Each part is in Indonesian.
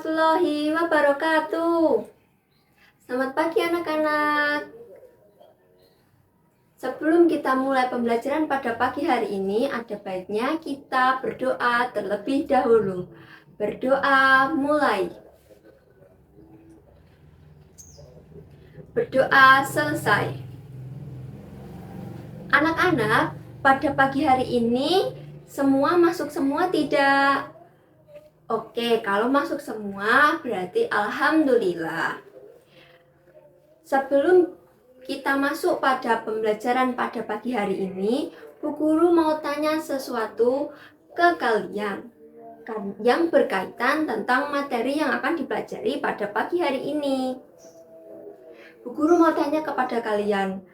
warahmatullahi wabarakatuh. Selamat pagi anak-anak. Sebelum kita mulai pembelajaran pada pagi hari ini, ada baiknya kita berdoa terlebih dahulu. Berdoa mulai. Berdoa selesai. Anak-anak, pada pagi hari ini semua masuk semua tidak? Oke, kalau masuk semua berarti alhamdulillah. Sebelum kita masuk pada pembelajaran pada pagi hari ini, Bu Guru mau tanya sesuatu ke kalian yang berkaitan tentang materi yang akan dipelajari pada pagi hari ini. Bu Guru mau tanya kepada kalian,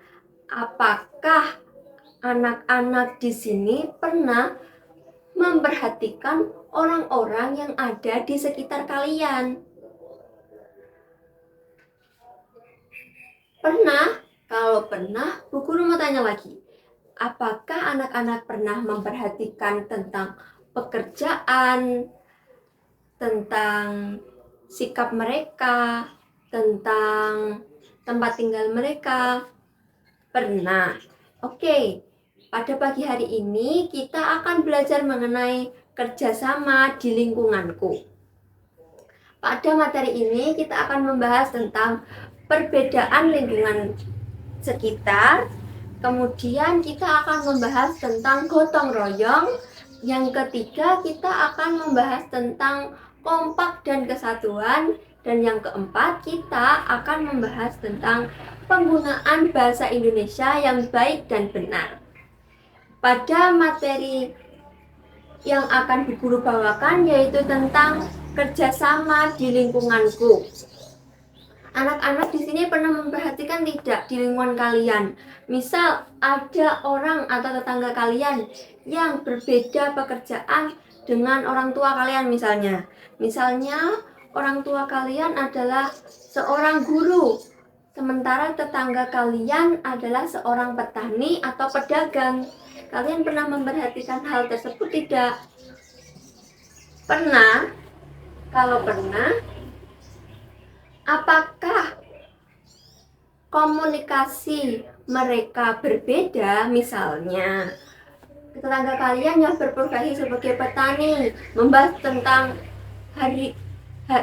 apakah anak-anak di sini pernah memperhatikan orang-orang yang ada di sekitar kalian? Pernah? Kalau pernah, Bu Guru mau tanya lagi. Apakah anak-anak pernah memperhatikan tentang pekerjaan, tentang sikap mereka, tentang tempat tinggal mereka? Pernah. Oke, pada pagi hari ini kita akan belajar mengenai kerjasama di lingkunganku. Pada materi ini kita akan membahas tentang perbedaan lingkungan sekitar. Kemudian kita akan membahas tentang gotong royong. Yang ketiga kita akan membahas tentang kompak dan kesatuan. Dan yang keempat kita akan membahas tentang penggunaan bahasa Indonesia yang baik dan benar. Pada materi yang akan Bu Guru bawakan yaitu tentang kerjasama di lingkunganku. Anak-anak di sini pernah memperhatikan tidak di lingkungan kalian? Misal ada orang atau tetangga kalian yang berbeda pekerjaan dengan orang tua kalian misalnya. Misalnya orang tua kalian adalah seorang guru, sementara tetangga kalian adalah seorang petani atau pedagang. Kalian pernah memperhatikan hal tersebut tidak? Pernah? Kalau pernah, apakah komunikasi mereka berbeda? Misalnya, tetangga kalian yang berprofesi sebagai petani membahas tentang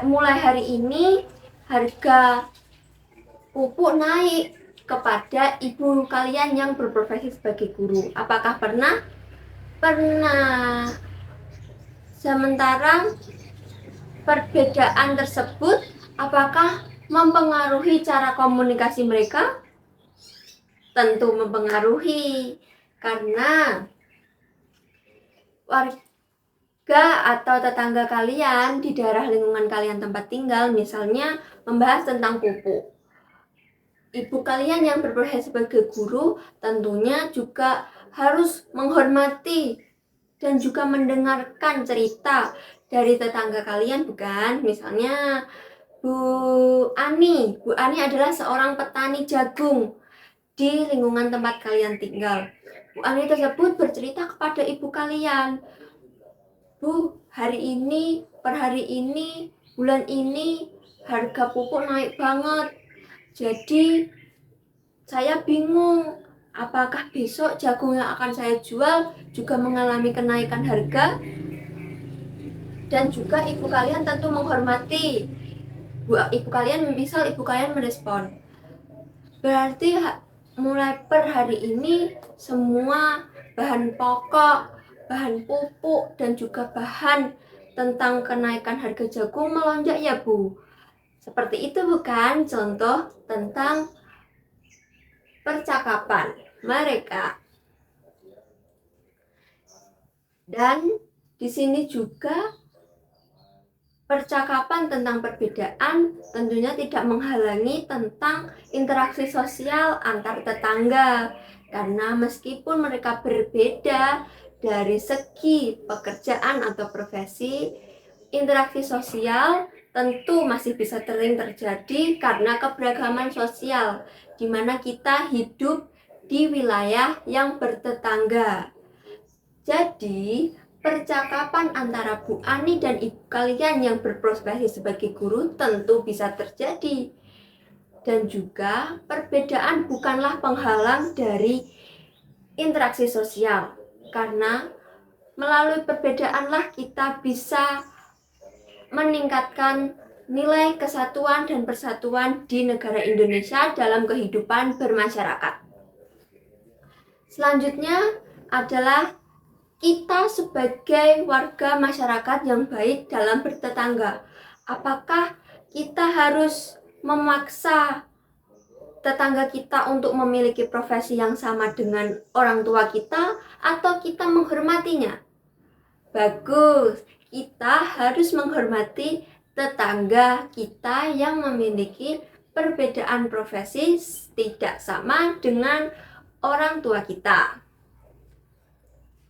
mulai hari ini harga pupuk naik kepada ibu kalian yang berprofesi sebagai guru. Apakah pernah? Pernah. Sementara perbedaan tersebut apakah mempengaruhi cara komunikasi mereka? Tentu mempengaruhi, karena warga atau tetangga kalian di daerah lingkungan kalian tempat tinggal misalnya membahas tentang pupuk. Ibu kalian yang berprofesi sebagai guru tentunya juga harus menghormati dan juga mendengarkan cerita dari tetangga kalian, bukan? Misalnya Bu Ani adalah seorang petani jagung di lingkungan tempat kalian tinggal. Bu Ani tersebut bercerita kepada ibu kalian, Bu, per hari ini, bulan ini harga pupuk naik banget. Jadi saya bingung, apakah besok jagung yang akan saya jual juga mengalami kenaikan harga? Dan juga ibu kalian tentu menghormati. Ibu kalian merespon, berarti mulai per hari ini semua bahan pokok, bahan pupuk dan juga bahan tentang kenaikan harga jagung melonjak ya Bu. Seperti itu bukan contoh tentang percakapan mereka. Dan di sini juga percakapan tentang perbedaan tentunya tidak menghalangi tentang interaksi sosial antar tetangga, karena meskipun mereka berbeda dari segi pekerjaan atau profesi, interaksi sosial tentu masih bisa sering terjadi karena keberagaman sosial di mana kita hidup di wilayah yang bertetangga. Jadi percakapan antara Bu Ani dan ibu kalian yang berprofesi sebagai guru tentu bisa terjadi. Dan juga perbedaan bukanlah penghalang dari interaksi sosial, karena melalui perbedaanlah kita bisa meningkatkan nilai kesatuan dan persatuan di negara Indonesia dalam kehidupan bermasyarakat. Selanjutnya adalah kita sebagai warga masyarakat yang baik dalam bertetangga. Apakah kita harus memaksa tetangga kita untuk memiliki profesi yang sama dengan orang tua kita, atau kita menghormatinya? Bagus, kita harus menghormati tetangga kita yang memiliki perbedaan profesi tidak sama dengan orang tua kita.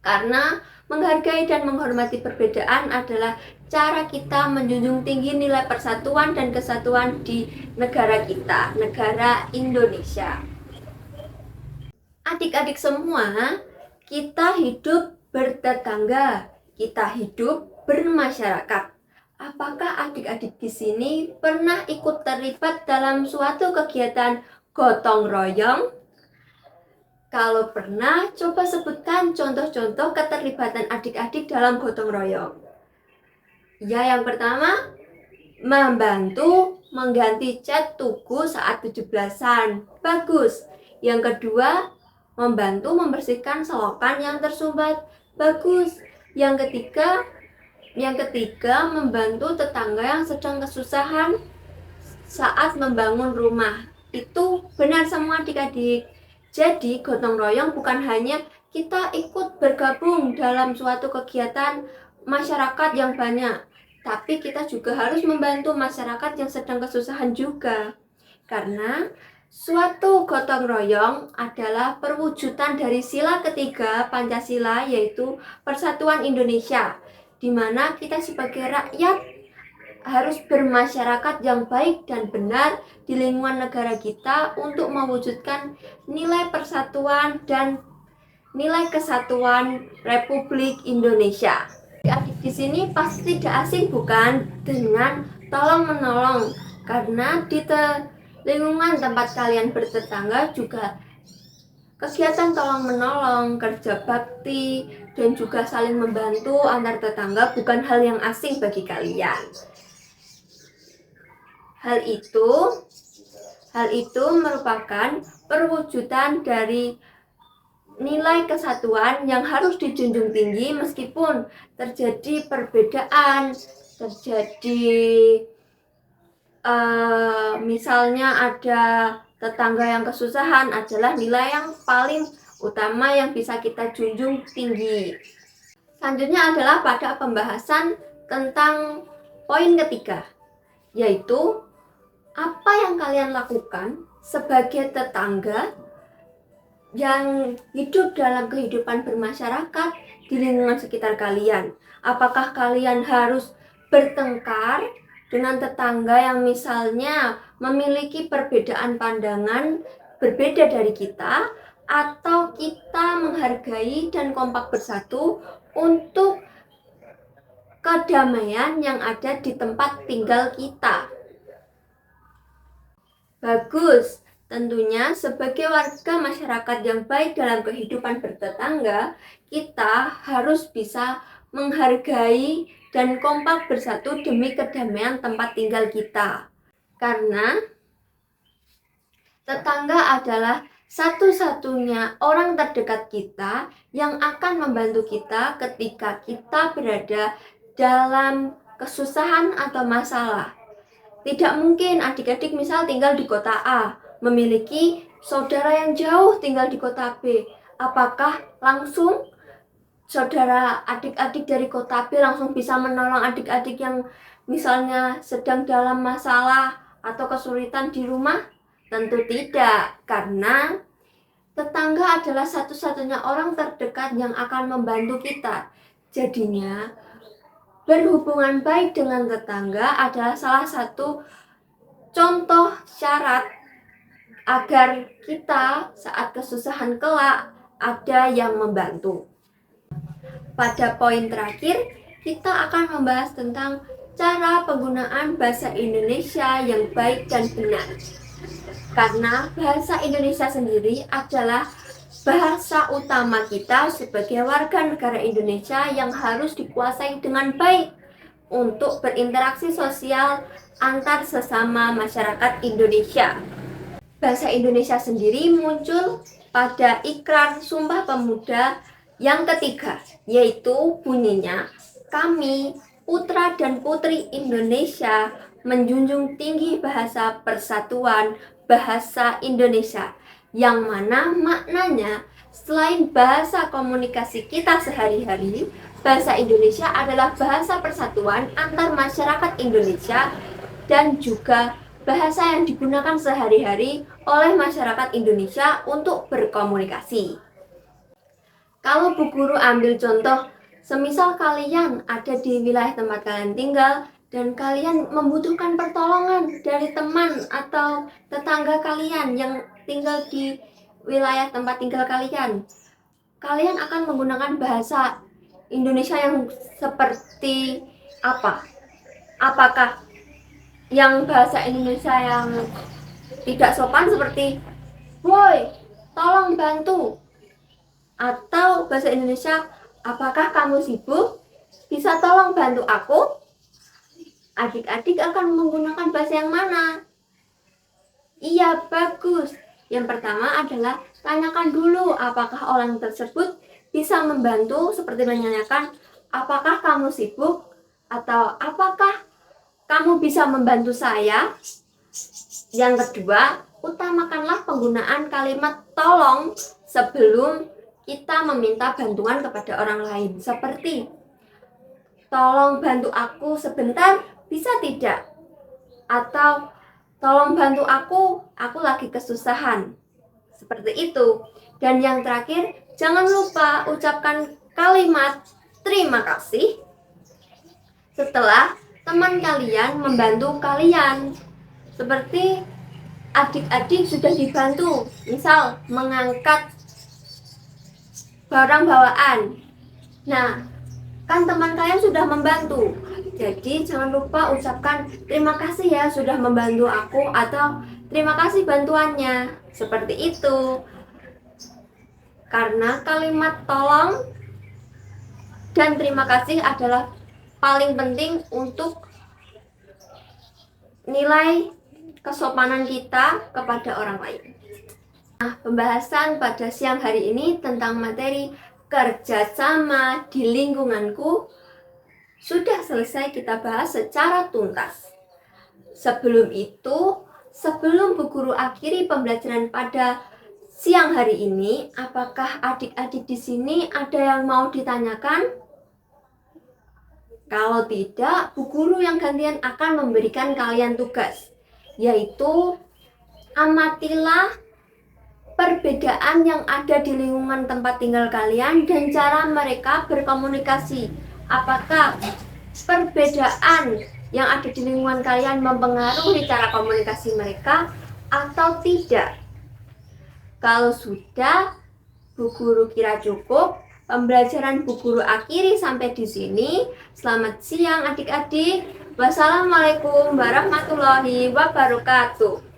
Karena menghargai dan menghormati perbedaan adalah cara kita menjunjung tinggi nilai persatuan dan kesatuan di negara kita, negara Indonesia. Adik-adik semua, kita hidup bertetangga, kita hidup bermasyarakat. Apakah adik-adik di sini pernah ikut terlibat dalam suatu kegiatan gotong royong? Kalau pernah, coba sebutkan contoh-contoh keterlibatan adik-adik dalam gotong royong. Ya, yang pertama, membantu mengganti cat tugu saat 17-an. Bagus. Yang kedua, membantu membersihkan selokan yang tersumbat. Bagus. Yang ketiga, membantu tetangga yang sedang kesusahan saat membangun rumah. Itu benar semua adik-adik. Jadi gotong royong bukan hanya kita ikut bergabung dalam suatu kegiatan masyarakat yang banyak, tapi kita juga harus membantu masyarakat yang sedang kesusahan juga. Karena suatu gotong royong adalah perwujudan dari sila ketiga Pancasila, yaitu Persatuan Indonesia, di mana kita sebagai rakyat harus bermasyarakat yang baik dan benar di lingkungan negara kita untuk mewujudkan nilai persatuan dan nilai kesatuan Republik Indonesia. Adik di sini pasti tidak asing bukan dengan tolong menolong, karena di lingkungan tempat kalian bertetangga juga kegiatan tolong menolong, kerja bakti, dan juga saling membantu antar tetangga bukan hal yang asing bagi kalian. Hal itu merupakan perwujudan dari nilai kesatuan yang harus dijunjung tinggi meskipun terjadi perbedaan, misalnya ada tetangga yang kesusahan, adalah nilai yang paling utama yang bisa kita junjung tinggi. Selanjutnya adalah pada pembahasan tentang poin ketiga, yaitu apa yang kalian lakukan sebagai tetangga yang hidup dalam kehidupan bermasyarakat di lingkungan sekitar kalian. Apakah kalian harus bertengkar dengan tetangga yang misalnya memiliki perbedaan pandangan berbeda dari kita, atau kita menghargai dan kompak bersatu untuk kedamaian yang ada di tempat tinggal kita? Bagus, tentunya sebagai warga masyarakat yang baik dalam kehidupan bertetangga, kita harus bisa menghargai dan kompak bersatu demi kedamaian tempat tinggal kita. Karena tetangga adalah satu-satunya orang terdekat kita yang akan membantu kita ketika kita berada dalam kesusahan atau masalah. Tidak mungkin adik-adik misal tinggal di kota A, memiliki saudara yang jauh tinggal di kota B. Apakah langsung saudara adik-adik dari kota B langsung bisa menolong adik-adik yang misalnya sedang dalam masalah atau kesulitan di rumah? Tentu tidak, karena tetangga adalah satu-satunya orang terdekat yang akan membantu kita. Jadinya, berhubungan baik dengan tetangga adalah salah satu contoh syarat agar kita saat kesusahan kelak ada yang membantu. pada poin terakhir, kita akan membahas tentang cara penggunaan bahasa Indonesia yang baik dan benar. Karena bahasa Indonesia sendiri adalah bahasa utama kita sebagai warga negara Indonesia yang harus dikuasai dengan baik untuk berinteraksi sosial antar sesama masyarakat Indonesia. Bahasa Indonesia sendiri muncul pada Ikrar Sumpah Pemuda yang ketiga, yaitu bunyinya, kami, putra dan putri Indonesia, menjunjung tinggi bahasa persatuan bahasa Indonesia, yang mana maknanya selain bahasa komunikasi kita sehari-hari, bahasa Indonesia adalah bahasa persatuan antar masyarakat Indonesia dan juga bahasa yang digunakan sehari-hari oleh masyarakat Indonesia untuk berkomunikasi. Kalau Bu Guru ambil contoh, semisal kalian ada di wilayah tempat kalian tinggal dan kalian membutuhkan pertolongan dari teman atau tetangga kalian yang tinggal di wilayah tempat tinggal kalian, kalian akan menggunakan bahasa Indonesia yang seperti apa? Apakah yang bahasa Indonesia yang tidak sopan seperti woi, tolong bantu, atau bahasa Indonesia, apakah kamu sibuk? Bisa tolong bantu aku? Adik-adik akan menggunakan bahasa yang mana? Iya, bagus. Yang pertama adalah tanyakan dulu apakah orang tersebut bisa membantu, seperti menanyakan apakah kamu sibuk atau apakah kamu bisa membantu saya. Yang kedua, utamakanlah penggunaan kalimat tolong sebelum kita meminta bantuan kepada orang lain. Seperti, tolong bantu aku sebentar, bisa tidak? Atau, tolong bantu aku lagi kesusahan. Seperti itu. Dan yang terakhir, jangan lupa ucapkan kalimat terima kasih setelah teman kalian membantu kalian. Seperti adik-adik sudah dibantu, misal mengangkat barang bawaan. Nah, kan teman kalian sudah membantu. Jadi jangan lupa ucapkan terima kasih ya sudah membantu aku, atau terima kasih bantuannya. Seperti itu. Karena kalimat tolong dan terima kasih adalah paling penting untuk nilai kesopanan kita kepada orang lain. Nah, pembahasan pada siang hari ini tentang materi kerjasama di lingkunganku sudah selesai kita bahas secara tuntas. Sebelum itu, sebelum Bu Guru akhiri pembelajaran pada siang hari ini, apakah adik-adik di sini ada yang mau ditanyakan? Kalau tidak, Bu Guru yang gantian akan memberikan kalian tugas, yaitu amatilah perbedaan yang ada di lingkungan tempat tinggal kalian dan cara mereka berkomunikasi. Apakah perbedaan yang ada di lingkungan kalian mempengaruhi cara komunikasi mereka atau tidak? Kalau sudah, Bu Guru kira cukup. Pembelajaran Bu Guru akhiri sampai di sini. Selamat siang adik-adik. Wassalamualaikum warahmatullahi wabarakatuh.